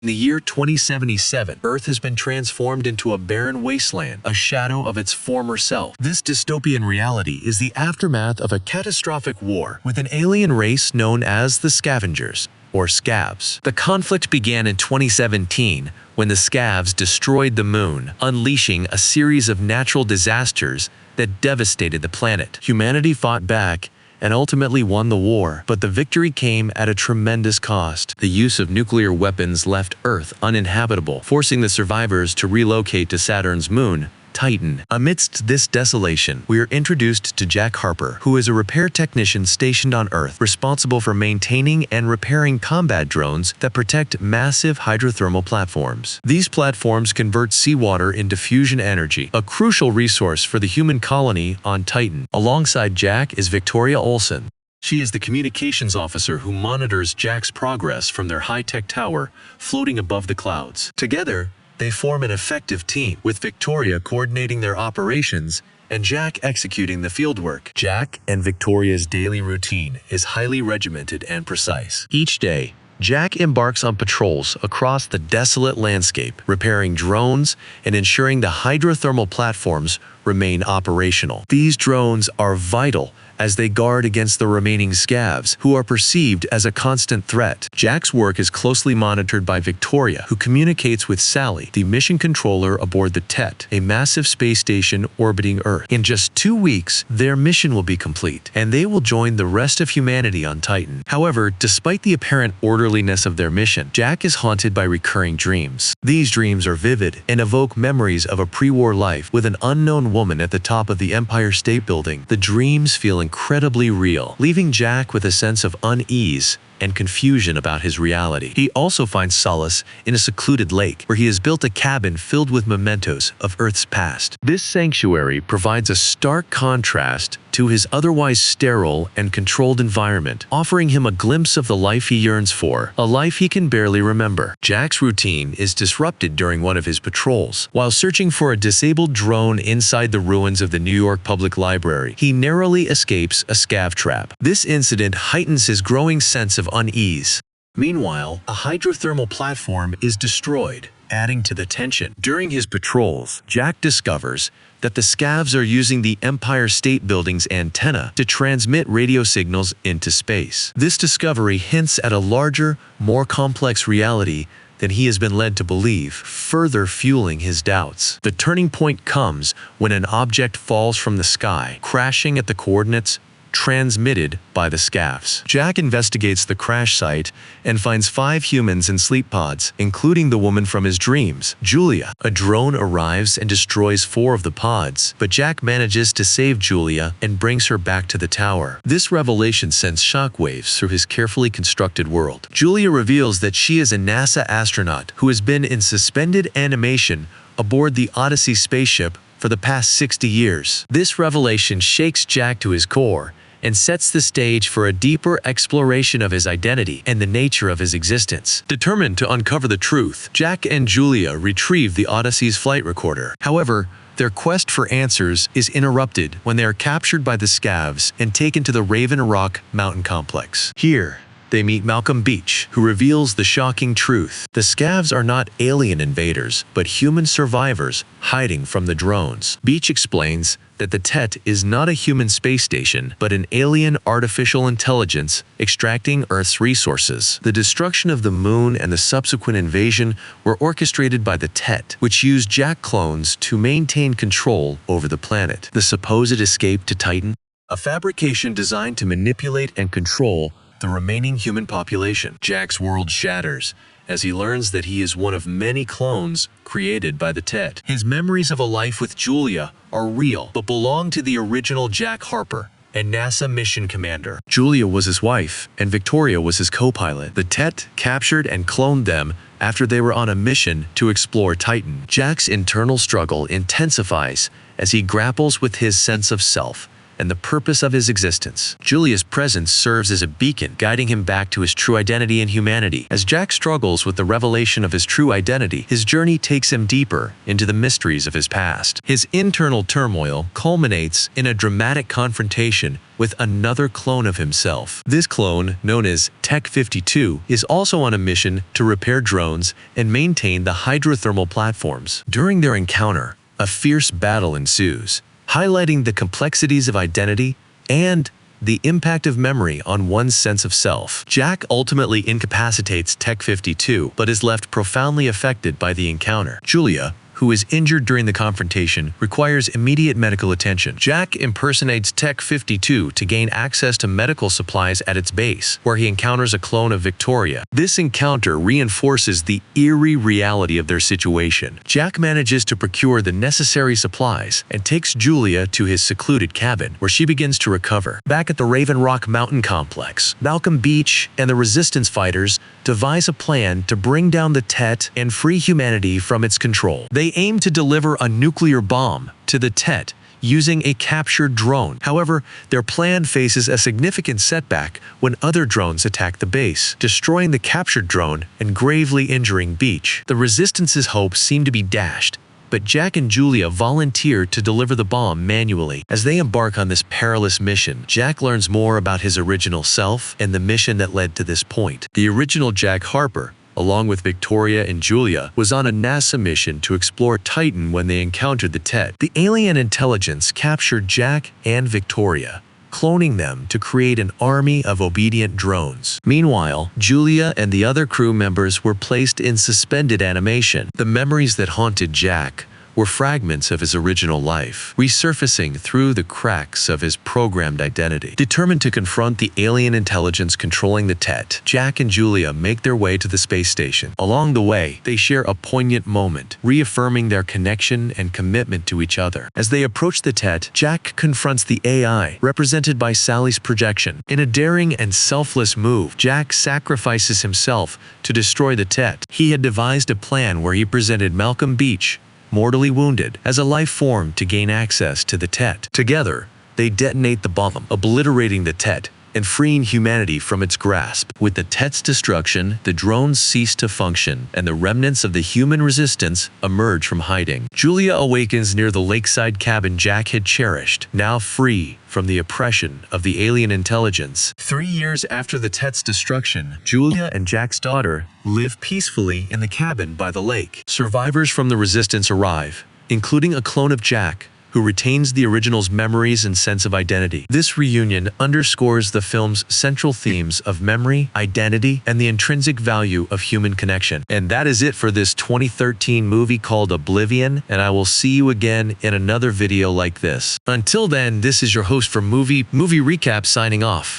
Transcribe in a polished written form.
In the year 2077, Earth has been transformed into a barren wasteland, a shadow of its former self. This dystopian reality is the aftermath of a catastrophic war with an alien race known as the Scavengers, or Scavs. The conflict began in 2017 when the Scavs destroyed the Moon, unleashing a series of natural disasters that devastated the planet. Humanity fought back and ultimately won the war, but the victory came at a tremendous cost. The use of nuclear weapons left Earth uninhabitable, forcing the survivors to relocate to Saturn's moon, Titan. Amidst this desolation, we are introduced to Jack Harper, who is a repair technician stationed on Earth, responsible for maintaining and repairing combat drones that protect massive hydrothermal platforms. These platforms convert seawater into fusion energy, a crucial resource for the human colony on Titan. Alongside Jack is Victoria Olsen. She is the communications officer who monitors Jack's progress from their high-tech tower floating above the clouds. Together, they form an effective team, with Victoria coordinating their operations and Jack executing the fieldwork. Jack and Victoria's daily routine is highly regimented and precise. Each day, Jack embarks on patrols across the desolate landscape, repairing drones and ensuring the hydrothermal platforms remain operational. These drones are vital as they guard against the remaining Scavs, who are perceived as a constant threat. Jack's work is closely monitored by Victoria, who communicates with Sally, the mission controller aboard the Tet, a massive space station orbiting Earth. In just 2 weeks, their mission will be complete, and they will join the rest of humanity on Titan. However, despite the apparent orderliness of their mission, Jack is haunted by recurring dreams. These dreams are vivid and evoke memories of a pre-war life with an unknown woman at the top of the Empire State Building. The dreams feel incredibly real, leaving Jack with a sense of unease and confusion about his reality. He also finds solace in a secluded lake, where he has built a cabin filled with mementos of Earth's past. This sanctuary provides a stark contrast to his otherwise sterile and controlled environment, offering him a glimpse of the life he yearns for, a life he can barely remember. Jack's routine is disrupted during one of his patrols. While searching for a disabled drone inside the ruins of the New York Public Library, he narrowly escapes a scav trap. This incident heightens his growing sense of unease. Meanwhile, a hydrothermal platform is destroyed, adding to the tension. During his patrols, Jack discovers that the Scavs are using the Empire State Building's antenna to transmit radio signals into space. This discovery hints at a larger, more complex reality than he has been led to believe, further fueling his doubts. The turning point comes when an object falls from the sky, crashing at the coordinates transmitted by the Scavs. Jack investigates the crash site and finds 5 humans in sleep pods, including the woman from his dreams, Julia. A drone arrives and destroys 4 of the pods, but Jack manages to save Julia and brings her back to the tower. This revelation sends shockwaves through his carefully constructed world. Julia reveals that she is a NASA astronaut who has been in suspended animation aboard the Odyssey spaceship for the past 60 years. This revelation shakes Jack to his core and sets the stage for a deeper exploration of his identity and the nature of his existence. Determined to uncover the truth, Jack and Julia retrieve the Odyssey's flight recorder. However, their quest for answers is interrupted when they are captured by the Scavs and taken to the Raven Rock mountain complex. Here, they meet Malcolm Beach, who reveals the shocking truth. The Scavs are not alien invaders, but human survivors hiding from the drones. Beach explains that the Tet is not a human space station, but an alien artificial intelligence extracting Earth's resources. The destruction of the moon and the subsequent invasion were orchestrated by the Tet, which used Jack clones to maintain control over the planet. The supposed escape to Titan? A fabrication designed to manipulate and control the remaining human population. Jack's world shatters as he learns that he is one of many clones created by the Tet. His memories of a life with Julia are real, but belong to the original Jack Harper, a NASA mission commander. Julia was his wife, and Victoria was his co-pilot. The Tet captured and cloned them after they were on a mission to explore Titan. Jack's internal struggle intensifies as he grapples with his sense of self and the purpose of his existence. Julia's presence serves as a beacon, guiding him back to his true identity and humanity. As Jack struggles with the revelation of his true identity, his journey takes him deeper into the mysteries of his past. His internal turmoil culminates in a dramatic confrontation with another clone of himself. This clone, known as Tech-52, is also on a mission to repair drones and maintain the hydrothermal platforms. During their encounter, a fierce battle ensues, highlighting the complexities of identity and the impact of memory on one's sense of self. Jack ultimately incapacitates Tech-52, but is left profoundly affected by the encounter. Julia, who is injured during the confrontation, requires immediate medical attention. Jack impersonates Tech-52 to gain access to medical supplies at its base, where he encounters a clone of Victoria. This encounter reinforces the eerie reality of their situation. Jack manages to procure the necessary supplies and takes Julia to his secluded cabin, where she begins to recover. Back at the Raven Rock Mountain Complex, Malcolm Beach and the Resistance fighters devise a plan to bring down the Tet and free humanity from its control. They aim to deliver a nuclear bomb to the Tet using a captured drone. However, their plan faces a significant setback when other drones attack the base, destroying the captured drone and gravely injuring Beach. The Resistance's hopes seem to be dashed, but Jack and Julia volunteer to deliver the bomb manually. As they embark on this perilous mission, Jack learns more about his original self and the mission that led to this point. The original Jack Harper, along with Victoria and Julia, was on a NASA mission to explore Titan when they encountered the Tet. The alien intelligence captured Jack and Victoria, cloning them to create an army of obedient drones. Meanwhile, Julia and the other crew members were placed in suspended animation. The memories that haunted Jack were fragments of his original life, resurfacing through the cracks of his programmed identity. Determined to confront the alien intelligence controlling the Tet, Jack and Julia make their way to the space station. Along the way, they share a poignant moment, reaffirming their connection and commitment to each other. As they approach the Tet, Jack confronts the AI, represented by Sally's projection. In a daring and selfless move, Jack sacrifices himself to destroy the Tet. He had devised a plan where he presented Malcolm Beach, mortally wounded, as a life form to gain access to the Tet. Together, they detonate the bomb, obliterating the Tet and freeing humanity from its grasp. With the Tet's destruction, the drones cease to function, and the remnants of the human resistance emerge from hiding. Julia awakens near the lakeside cabin Jack had cherished, now free from the oppression of the alien intelligence. 3 years after the Tet's destruction, Julia and Jack's daughter live peacefully in the cabin by the lake. Survivors from the Resistance arrive, including a clone of Jack, who retains the original's memories and sense of identity. This reunion underscores the film's central themes of memory, identity, and the intrinsic value of human connection. And that is it for this 2013 movie called Oblivion, and I will see you again in another video like this. Until then, this is your host from Movie Recap signing off.